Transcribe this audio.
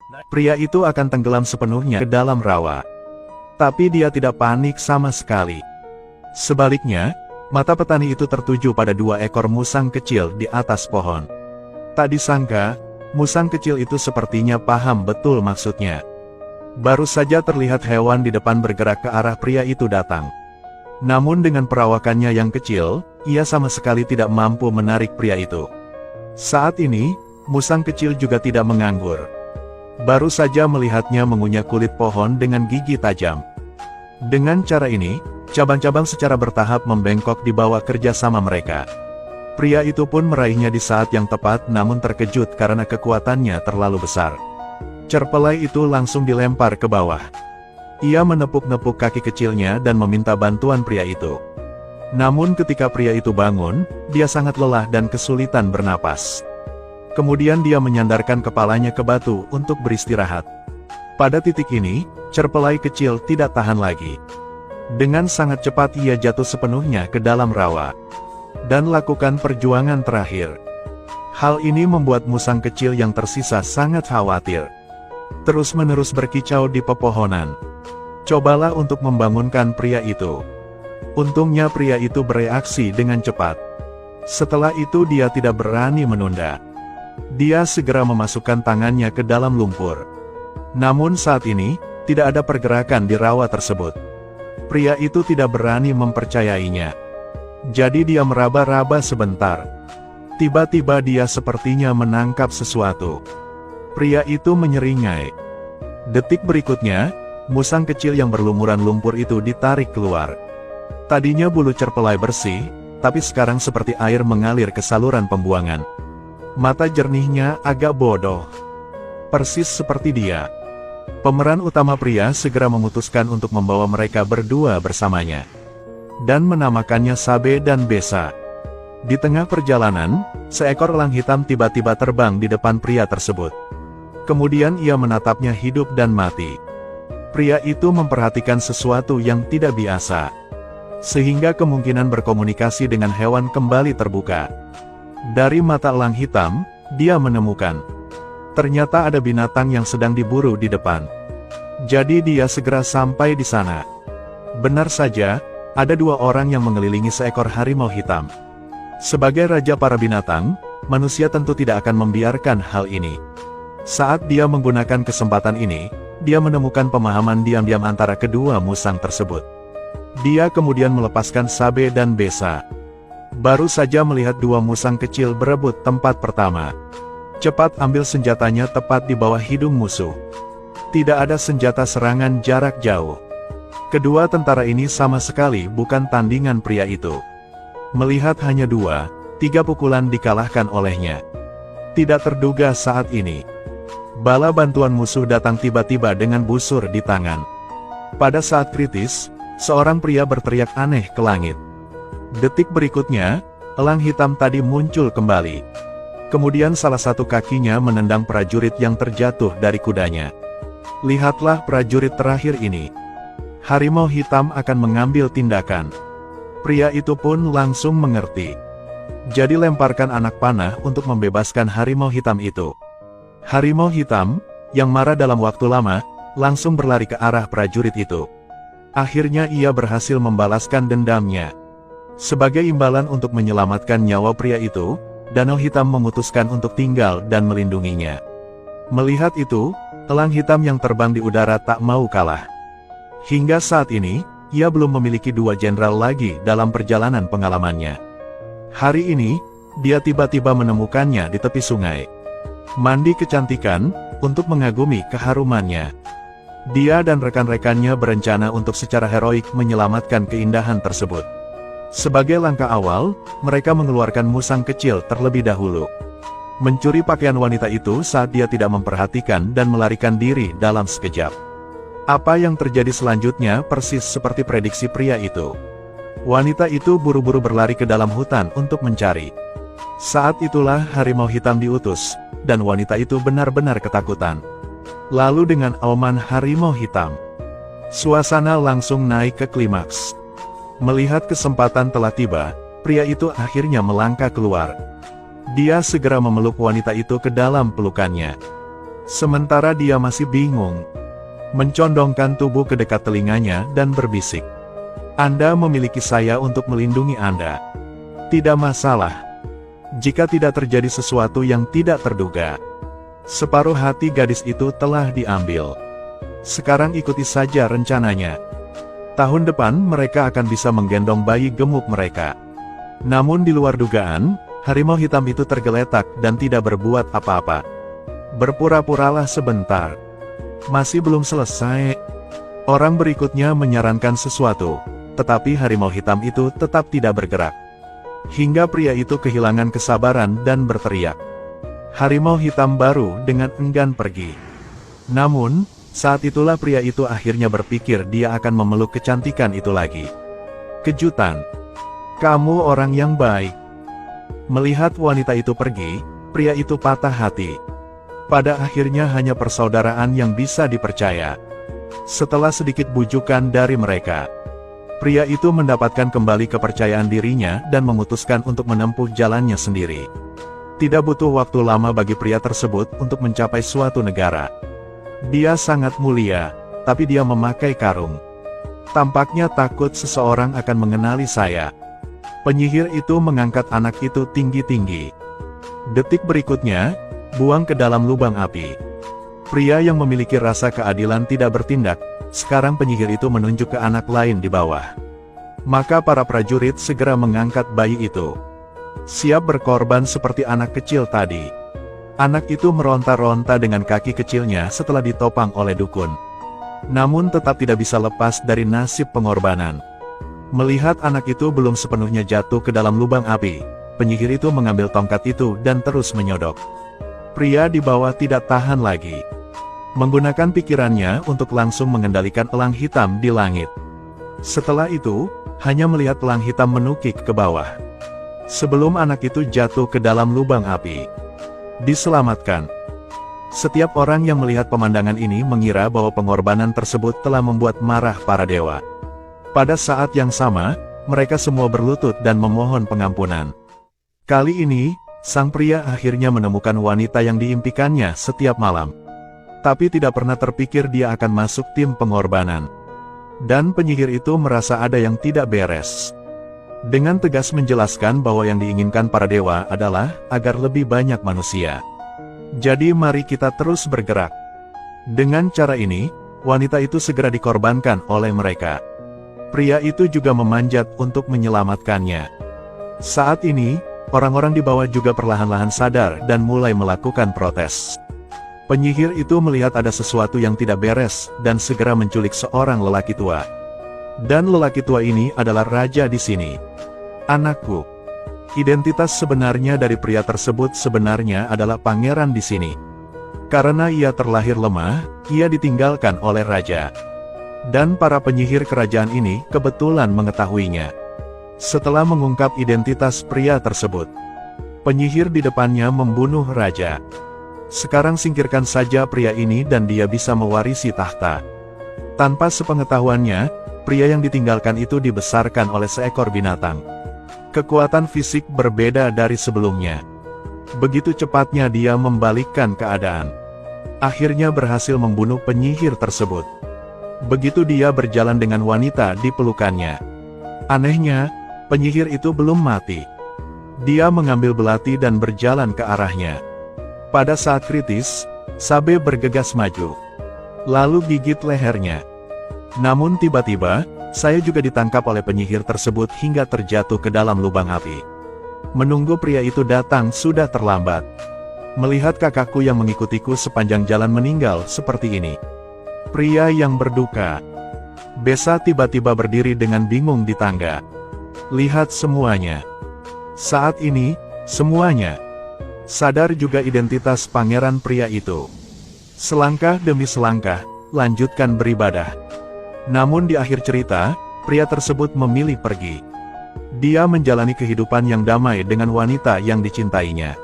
Pria itu akan tenggelam sepenuhnya ke dalam rawa. Tapi dia tidak panik sama sekali. Sebaliknya, mata petani itu tertuju pada dua ekor musang kecil di atas pohon. Tak disangka, musang kecil itu sepertinya paham betul maksudnya. Baru saja terlihat hewan di depan bergerak ke arah pria itu datang. Namun dengan perawakannya yang kecil, ia sama sekali tidak mampu menarik pria itu. Saat ini, musang kecil juga tidak menganggur. Baru saja melihatnya mengunyah kulit pohon dengan gigi tajam. Dengan cara ini, cabang-cabang secara bertahap membengkok di bawah kerjasama mereka. Pria itu pun meraihnya di saat yang tepat namun terkejut karena kekuatannya terlalu besar. Cerpelai itu langsung dilempar ke bawah. Ia menepuk-nepuk kaki kecilnya dan meminta bantuan pria itu. Namun ketika pria itu bangun, dia sangat lelah dan kesulitan bernapas. Kemudian dia menyandarkan kepalanya ke batu untuk beristirahat. Pada titik ini, cerpelai kecil tidak tahan lagi. Dengan sangat cepat ia jatuh sepenuhnya ke dalam rawa. Dan lakukan perjuangan terakhir. Hal ini membuat musang kecil yang tersisa sangat khawatir. Terus-menerus berkicau di pepohonan. Cobalah untuk membangunkan pria itu. Untungnya pria itu bereaksi dengan cepat. Setelah itu dia tidak berani menunda. Dia segera memasukkan tangannya ke dalam lumpur. Namun saat ini, tidak ada pergerakan di rawa tersebut. Pria itu tidak berani mempercayainya. Jadi dia meraba-raba sebentar. Tiba-tiba dia sepertinya menangkap sesuatu. Pria itu menyeringai. Detik berikutnya, musang kecil yang berlumuran lumpur itu ditarik keluar. Tadinya bulu cerpelai bersih, tapi sekarang seperti air mengalir ke saluran pembuangan. Mata jernihnya agak bodoh. Persis seperti dia. Pemeran utama pria segera memutuskan untuk membawa mereka berdua bersamanya. Dan menamakannya Sabe dan Besa. Di tengah perjalanan, seekor elang hitam tiba-tiba terbang di depan pria tersebut. Kemudian ia menatapnya hidup dan mati. Pria itu memperhatikan sesuatu yang tidak biasa. Sehingga kemungkinan berkomunikasi dengan hewan kembali terbuka. Dari mata elang hitam, dia menemukan. Ternyata ada binatang yang sedang diburu di depan. Jadi dia segera sampai di sana. Benar saja, ada dua orang yang mengelilingi seekor harimau hitam. Sebagai raja para binatang, manusia tentu tidak akan membiarkan hal ini. Saat dia menggunakan kesempatan ini, dia menemukan pemahaman diam-diam antara kedua musang tersebut. Dia kemudian melepaskan Sabe dan Besa. Baru saja melihat dua musang kecil berebut tempat pertama. Cepat ambil senjatanya tepat di bawah hidung musuh. Tidak ada senjata serangan jarak jauh. Kedua tentara ini sama sekali bukan tandingan pria itu. Melihat hanya 2-3 pukulan dikalahkan olehnya. Tidak terduga saat ini. Bala bantuan musuh datang tiba-tiba dengan busur di tangan. Pada saat kritis, seorang pria berteriak aneh ke langit. Detik berikutnya, elang hitam tadi muncul kembali. Kemudian salah satu kakinya menendang prajurit yang terjatuh dari kudanya. Lihatlah prajurit terakhir ini. Harimau hitam akan mengambil tindakan. Pria itu pun langsung mengerti. Jadi lemparkan anak panah untuk membebaskan harimau hitam itu. Harimau hitam, yang marah dalam waktu lama, langsung berlari ke arah prajurit itu. Akhirnya ia berhasil membalaskan dendamnya. Sebagai imbalan untuk menyelamatkan nyawa pria itu, Danau Hitam memutuskan untuk tinggal dan melindunginya. Melihat itu, elang hitam yang terbang di udara tak mau kalah. Hingga saat ini, ia belum memiliki 2 jenderal lagi dalam perjalanan pengalamannya. Hari ini, dia tiba-tiba menemukannya di tepi sungai. Mandi kecantikan, untuk mengagumi keharumannya. Dia dan rekan-rekannya berencana untuk secara heroik menyelamatkan keindahan tersebut. Sebagai langkah awal, mereka mengeluarkan musang kecil terlebih dahulu. Mencuri pakaian wanita itu saat dia tidak memperhatikan dan melarikan diri dalam sekejap. Apa yang terjadi selanjutnya persis seperti prediksi pria itu. Wanita itu buru-buru berlari ke dalam hutan untuk mencari. Saat itulah harimau hitam diutus, dan wanita itu benar-benar ketakutan. Lalu dengan auman harimau hitam, suasana langsung naik ke klimaks. Melihat kesempatan telah tiba, pria itu akhirnya melangkah keluar. Dia segera memeluk wanita itu ke dalam pelukannya. Sementara dia masih bingung, mencondongkan tubuh ke dekat telinganya dan berbisik. Anda memiliki saya untuk melindungi Anda. Tidak masalah. Jika tidak terjadi sesuatu yang tidak terduga. Separuh hati gadis itu telah diambil. Sekarang ikuti saja rencananya. Tahun depan mereka akan bisa menggendong bayi gemuk mereka. Namun di luar dugaan, harimau hitam itu tergeletak dan tidak berbuat apa-apa. Berpura-puralah sebentar. Masih belum selesai. Orang berikutnya menyarankan sesuatu, tetapi harimau hitam itu tetap tidak bergerak. Hingga pria itu kehilangan kesabaran dan berteriak. Harimau hitam baru dengan enggan pergi. Namun, saat itulah pria itu akhirnya berpikir dia akan memeluk kecantikan itu lagi. Kejutan. Kamu orang yang baik. Melihat wanita itu pergi, pria itu patah hati. Pada akhirnya hanya persaudaraan yang bisa dipercaya. Setelah sedikit bujukan dari mereka, pria itu mendapatkan kembali kepercayaan dirinya dan memutuskan untuk menempuh jalannya sendiri. Tidak butuh waktu lama bagi pria tersebut untuk mencapai suatu negara. Dia sangat mulia, tapi dia memakai karung. Tampaknya takut seseorang akan mengenali saya. Penyihir itu mengangkat anak itu tinggi-tinggi. Detik berikutnya, buang ke dalam lubang api. Pria yang memiliki rasa keadilan tidak bertindak. Sekarang penyihir itu menunjuk ke anak lain di bawah. Maka para prajurit segera mengangkat bayi itu. Siap berkorban seperti anak kecil tadi. Anak itu meronta-ronta dengan kaki kecilnya setelah ditopang oleh dukun. Namun tetap tidak bisa lepas dari nasib pengorbanan. Melihat anak itu belum sepenuhnya jatuh ke dalam lubang api, penyihir itu mengambil tongkat itu dan terus menyodok. Pria di bawah tidak tahan lagi. Menggunakan pikirannya untuk langsung mengendalikan elang hitam di langit. Setelah itu, hanya melihat elang hitam menukik ke bawah. Sebelum anak itu jatuh ke dalam lubang api. Diselamatkan. Setiap orang yang melihat pemandangan ini mengira bahwa pengorbanan tersebut telah membuat marah para dewa. Pada saat yang sama, mereka semua berlutut dan memohon pengampunan. Kali ini, sang pria akhirnya menemukan wanita yang diimpikannya setiap malam. Tapi tidak pernah terpikir dia akan masuk tim pengorbanan. Dan penyihir itu merasa ada yang tidak beres. Dengan tegas menjelaskan bahwa yang diinginkan para dewa adalah agar lebih banyak manusia. Jadi mari kita terus bergerak. Dengan cara ini, wanita itu segera dikorbankan oleh mereka. Pria itu juga memanjat untuk menyelamatkannya. Saat ini, orang-orang di bawah juga perlahan-lahan sadar dan mulai melakukan protes. Penyihir itu melihat ada sesuatu yang tidak beres dan segera menculik seorang lelaki tua. Dan lelaki tua ini adalah raja di sini. Anakku. Identitas sebenarnya dari pria tersebut sebenarnya adalah pangeran di sini. Karena ia terlahir lemah, ia ditinggalkan oleh raja. Dan para penyihir kerajaan ini kebetulan mengetahuinya. Setelah mengungkap identitas pria tersebut, penyihir di depannya membunuh raja. Sekarang singkirkan saja pria ini dan dia bisa mewarisi tahta. Tanpa sepengetahuannya, pria yang ditinggalkan itu dibesarkan oleh seekor binatang. Kekuatan fisik berbeda dari sebelumnya. Begitu cepatnya dia membalikkan keadaan. Akhirnya berhasil membunuh penyihir tersebut. Begitu dia berjalan dengan wanita di pelukannya. Anehnya, penyihir itu belum mati. Dia mengambil belati dan berjalan ke arahnya. Pada saat kritis, Sabe bergegas maju. Lalu gigit lehernya. Namun tiba-tiba, saya juga ditangkap oleh penyihir tersebut hingga terjatuh ke dalam lubang api. Menunggu pria itu datang sudah terlambat. Melihat kakakku yang mengikutiku sepanjang jalan meninggal seperti ini. Pria yang berduka. Besa tiba-tiba berdiri dengan bingung di tangga. Lihat semuanya. Saat ini, semuanya sadar juga identitas pangeran pria itu. Selangkah demi selangkah, lanjutkan beribadah. Namun di akhir cerita, pria tersebut memilih pergi. Dia menjalani kehidupan yang damai dengan wanita yang dicintainya.